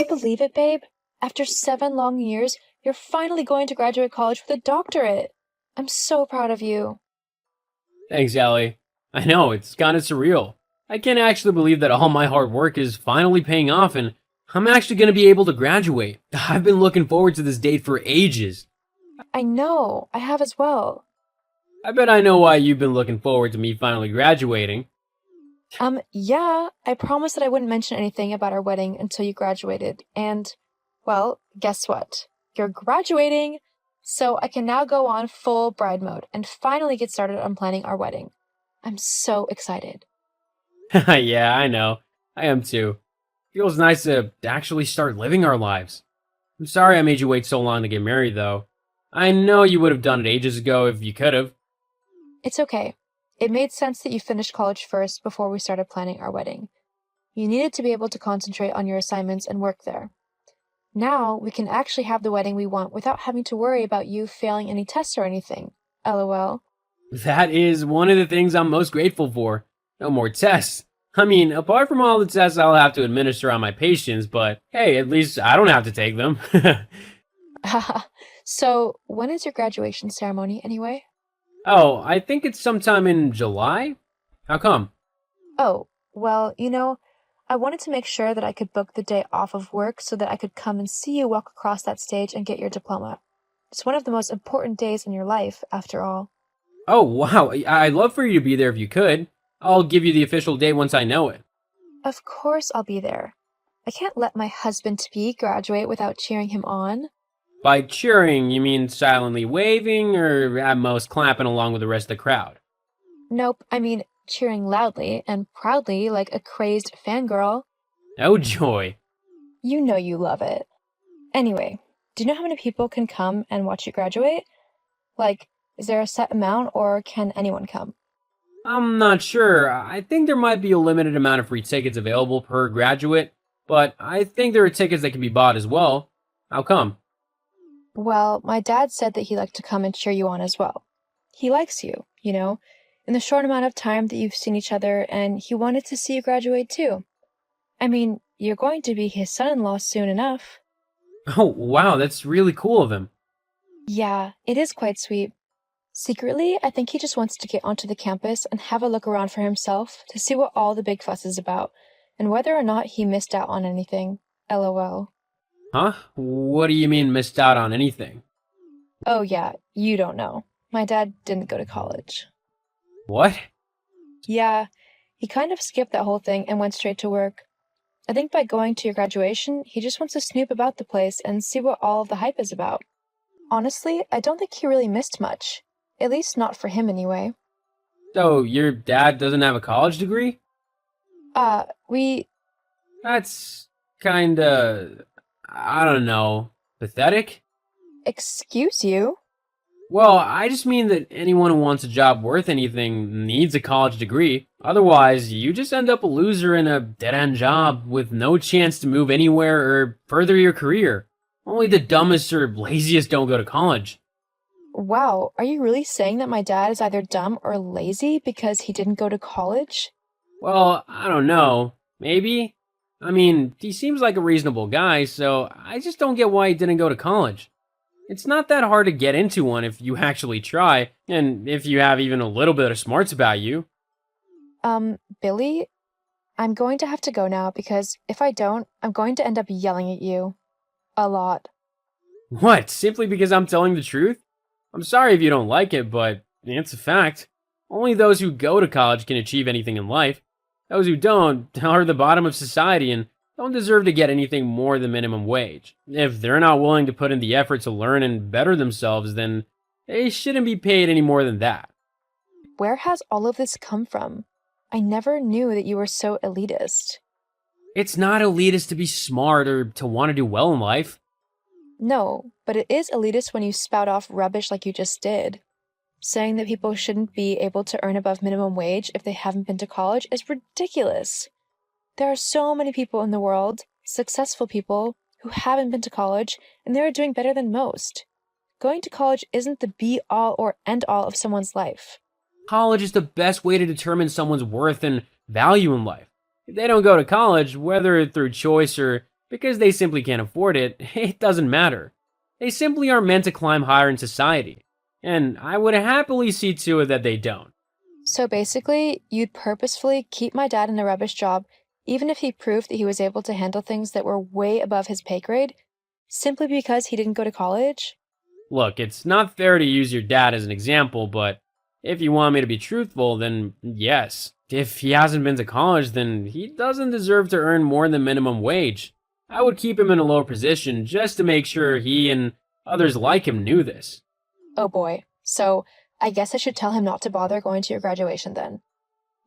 you believe it, babe? After 7 long years, you're finally going to graduate college with a doctorate. I'm so proud of you. Thanks, Allie. I know, it's kind of surreal. I can't actually believe that all my hard work is finally paying off and I'm actually going to be able to graduate. I've been looking forward to this date for ages. I know, I have as well. I bet I know why you've been looking forward to me finally graduating. Yeah, I promised that I wouldn't mention anything about our wedding until you graduated, and, well, guess what? You're graduating! So I can now go on full bride mode and finally get started on planning our wedding. I'm so excited. Yeah, I know. I am too. Feels nice to actually start living our lives. I'm sorry I made you wait so long to get married, though. I know you would have done it ages ago if you could have. It's okay. It made sense that you finished college first before we started planning our wedding. You needed to be able to concentrate on your assignments and work there. Now we can actually have the wedding we want without having to worry about you failing any tests or anything. LOL. That is one of the things I'm most grateful for. No more tests. I mean, apart from all the tests I'll have to administer on my patients, but hey, at least I don't have to take them. Haha. So, when is your graduation ceremony anyway? Oh, I think it's sometime in July? How come? Oh, well, I wanted to make sure that I could book the day off of work so that I could come and see you walk across that stage and get your diploma. It's one of the most important days in your life, after all. Oh, wow. I'd love for you to be there if you could. I'll give you the official date once I know it. Of course I'll be there. I can't let my husband-to-be graduate without cheering him on. By cheering, you mean silently waving or at most clapping along with the rest of the crowd? Nope, I mean cheering loudly and proudly like a crazed fangirl. Oh, joy. You know you love it. Anyway, do you know how many people can come and watch you graduate? Like, is there a set amount or can anyone come? I'm not sure. I think there might be a limited amount of free tickets available per graduate, but I think there are tickets that can be bought as well. How come? Well, my dad said that he'd like to come and cheer you on as well. He likes you, in the short amount of time that you've seen each other, and he wanted to see you graduate too. I mean, you're going to be his son-in-law soon enough. Oh, wow, that's really cool of him. Yeah, it is quite sweet. Secretly, I think he just wants to get onto the campus and have a look around for himself to see what all the big fuss is about, and whether or not he missed out on anything. LOL. Huh? What do you mean missed out on anything? Oh yeah, you don't know. My dad didn't go to college. What? Yeah, he kind of skipped that whole thing and went straight to work. I think by going to your graduation, he just wants to snoop about the place and see what all of the hype is about. Honestly, I don't think he really missed much. At least not for him anyway. So, your dad doesn't have a college degree? We... That's kinda, I don't know, pathetic? Excuse you? Well, I just mean that anyone who wants a job worth anything needs a college degree. Otherwise, you just end up a loser in a dead-end job with no chance to move anywhere or further your career. Only the dumbest or laziest don't go to college. Wow, are you really saying that my dad is either dumb or lazy because he didn't go to college? Well, I don't know. Maybe? I mean, he seems like a reasonable guy, so I just don't get why he didn't go to college. It's not that hard to get into one if you actually try, and if you have even a little bit of smarts about you. Billy, I'm going to have to go now because if I don't, I'm going to end up yelling at you. A lot. What? Simply because I'm telling the truth? I'm sorry if you don't like it, but it's a fact. Only those who go to college can achieve anything in life. Those who don't are the bottom of society and don't deserve to get anything more than minimum wage. If they're not willing to put in the effort to learn and better themselves, then they shouldn't be paid any more than that. Where has all of this come from? I never knew that you were so elitist. It's not elitist to be smart or to want to do well in life. No, but it is elitist when you spout off rubbish like you just did. Saying that people shouldn't be able to earn above minimum wage if they haven't been to college is ridiculous. There are so many people in the world, successful people, who haven't been to college, and they are doing better than most. Going to college isn't the be-all or end-all of someone's life. College is the best way to determine someone's worth and value in life. If they don't go to college, whether through choice or Because they simply can't afford it, it doesn't matter. They simply aren't meant to climb higher in society. And I would happily see to it that they don't. So basically, you'd purposefully keep my dad in a rubbish job, even if he proved that he was able to handle things that were way above his pay grade, simply because he didn't go to college? Look, it's not fair to use your dad as an example, but if you want me to be truthful, then yes. If he hasn't been to college, then he doesn't deserve to earn more than minimum wage. I would keep him in a lower position just to make sure he and others like him knew this. Oh boy. So, I guess I should tell him not to bother going to your graduation then.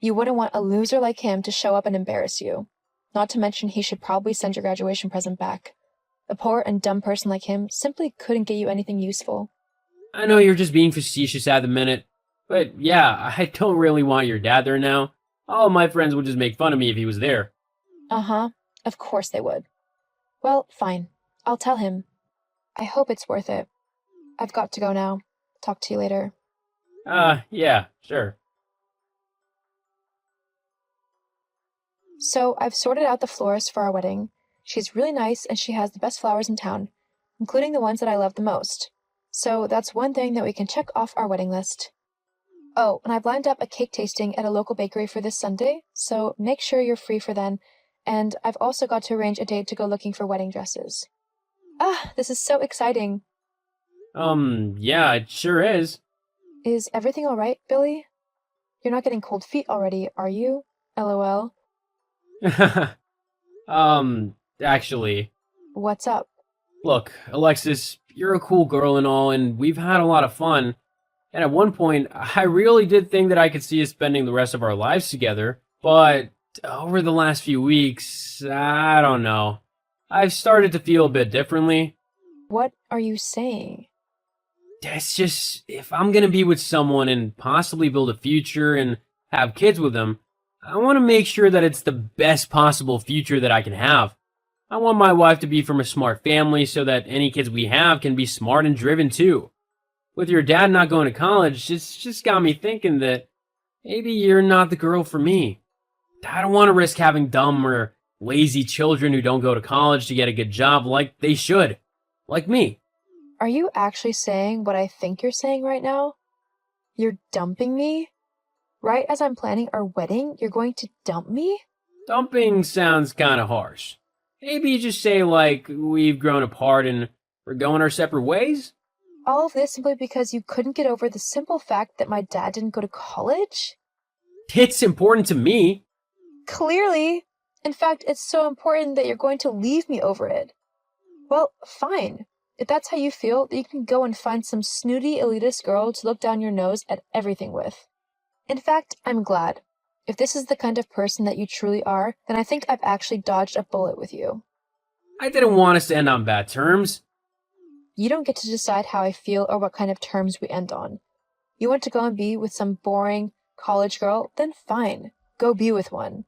You wouldn't want a loser like him to show up and embarrass you. Not to mention he should probably send your graduation present back. A poor and dumb person like him simply couldn't get you anything useful. I know you're just being facetious at the minute, but yeah, I don't really want your dad there now. All my friends would just make fun of me if he was there. Uh-huh. Of course they would. Well, fine. I'll tell him. I hope it's worth it. I've got to go now. Talk to you later. Yeah, sure. So, I've sorted out the florist for our wedding. She's really nice and she has the best flowers in town, including the ones that I love the most. So, that's one thing that we can check off our wedding list. Oh, and I've lined up a cake tasting at a local bakery for this Sunday, so make sure you're free for then. And I've also got to arrange a date to go looking for wedding dresses. Ah, this is so exciting. Yeah, it sure is. Is everything all right, Billy? You're not getting cold feet already, are you? LOL. Actually, What's up? look, Alexis, you're a cool girl and all, and we've had a lot of fun. And at one point, I really did think that I could see us spending the rest of our lives together. But over the last few weeks, I don't know. I've started to feel a bit differently. What are you saying? It's just, if I'm gonna be with someone and possibly build a future and have kids with them, I want to make sure that it's the best possible future that I can have. I want my wife to be from a smart family so that any kids we have can be smart and driven too. With your dad not going to college, it's just got me thinking that maybe you're not the girl for me. I don't want to risk having dumb or lazy children who don't go to college to get a good job like they should. Like me. Are you actually saying what I think you're saying right now? You're dumping me? Right as I'm planning our wedding, you're going to dump me? Dumping sounds kind of harsh. Maybe you just say, like, we've grown apart and we're going our separate ways? All of this simply because you couldn't get over the simple fact that my dad didn't go to college? It's important to me. Clearly. In fact, it's so important that you're going to leave me over it. Well, fine. If that's how you feel, then you can go and find some snooty elitist girl to look down your nose at everything with. In fact, I'm glad. If this is the kind of person that you truly are, then I think I've actually dodged a bullet with you. I didn't want us to end on bad terms. You don't get to decide how I feel or what kind of terms we end on. You want to go and be with some boring college girl? Then fine. Go be with one.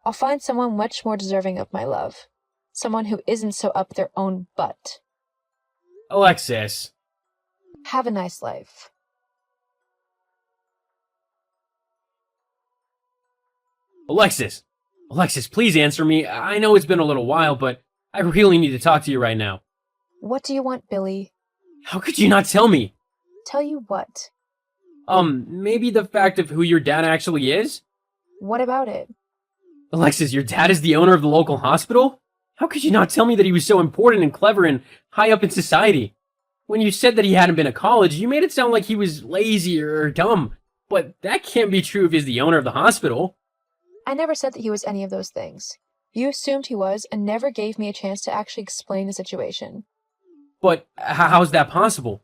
I'll find someone much more deserving of my love. Someone who isn't so up their own butt. Alexis. Have a nice life. Alexis. Alexis, please answer me. I know it's been a little while, but I really need to talk to you right now. What do you want, Billy? How could you not tell me? Tell you what? Maybe the fact of who your dad actually is? What about it? Alexis, your dad is the owner of the local hospital? How could you not tell me that he was so important and clever and high up in society? When you said that he hadn't been to college, you made it sound like he was lazy or dumb. But that can't be true if he's the owner of the hospital. I never said that he was any of those things. You assumed he was and never gave me a chance to actually explain the situation. But how's that possible?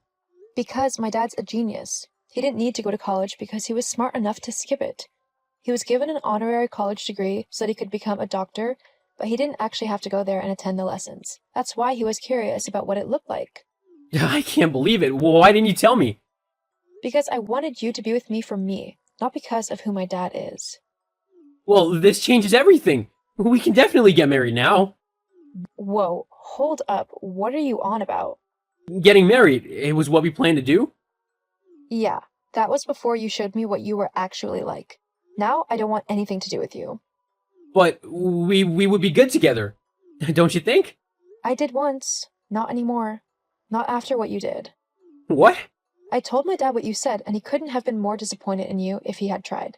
Because my dad's a genius. He didn't need to go to college because he was smart enough to skip it. He was given an honorary college degree so that he could become a doctor, but he didn't actually have to go there and attend the lessons. That's why he was curious about what it looked like. I can't believe it. Why didn't you tell me? Because I wanted you to be with me for me, not because of who my dad is. Well, this changes everything. We can definitely get married now. Whoa, hold up. What are you on about? Getting married, it was what we planned to do? Yeah, that was before you showed me what you were actually like. Now I don't want anything to do with you. But we would be good together. Don't you think? I did once. Not anymore. Not after what you did. What? I told my dad what you said, and he couldn't have been more disappointed in you if he had tried.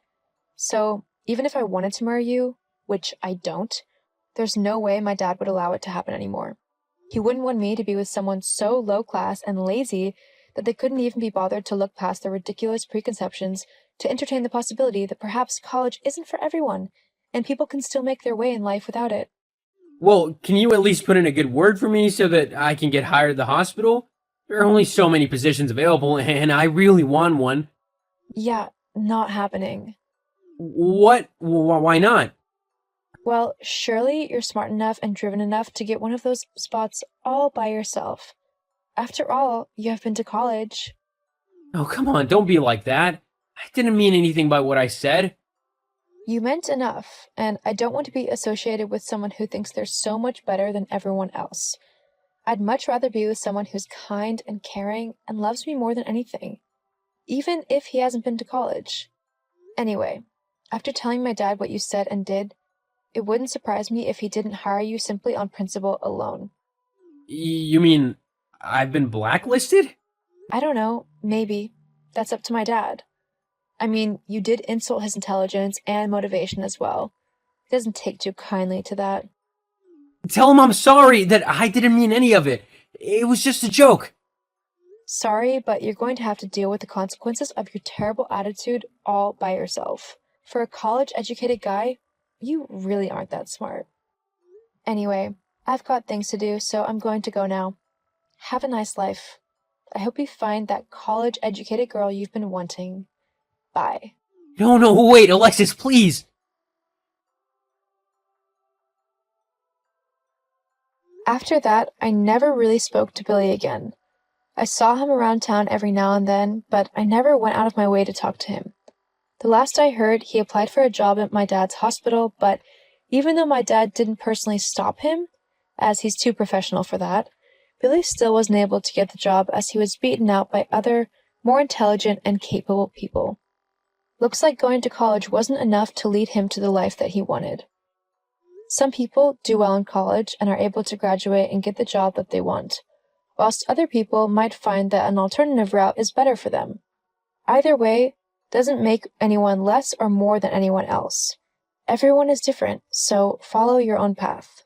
So, even if I wanted to marry you, which I don't, there's no way my dad would allow it to happen anymore. He wouldn't want me to be with someone so low class and lazy that they couldn't even be bothered to look past their ridiculous preconceptions to entertain the possibility that perhaps college isn't for everyone, and people can still make their way in life without it. Well, can you at least put in a good word for me so that I can get hired at the hospital? There are only so many positions available, and I really want one. Yeah, not happening. What? Why not? Well, surely you're smart enough and driven enough to get one of those spots all by yourself. After all, you have been to college. Oh, come on, don't be like that. I didn't mean anything by what I said. You meant enough, and I don't want to be associated with someone who thinks they're so much better than everyone else. I'd much rather be with someone who's kind and caring and loves me more than anything, even if he hasn't been to college. Anyway, after telling my dad what you said and did, it wouldn't surprise me if he didn't hire you simply on principle alone. You mean I've been blacklisted? I don't know, maybe. That's up to my dad. I mean, you did insult his intelligence and motivation as well. He doesn't take too kindly to that. Tell him I'm sorry, that I didn't mean any of it. It was just a joke. Sorry, but you're going to have to deal with the consequences of your terrible attitude all by yourself. For a college-educated guy, you really aren't that smart. Anyway, I've got things to do, so I'm going to go now. Have a nice life. I hope you find that college-educated girl you've been wanting. Bye. No, wait, Alexis, please. After that, I never really spoke to Billy again. I saw him around town every now and then, but I never went out of my way to talk to him. The last I heard, he applied for a job at my dad's hospital, but even though my dad didn't personally stop him, as he's too professional for that, Billy still wasn't able to get the job as he was beaten out by other, more intelligent and capable people. Looks like going to college wasn't enough to lead him to the life that he wanted. Some people do well in college and are able to graduate and get the job that they want, whilst other people might find that an alternative route is better for them. Either way doesn't make anyone less or more than anyone else. Everyone is different, so follow your own path.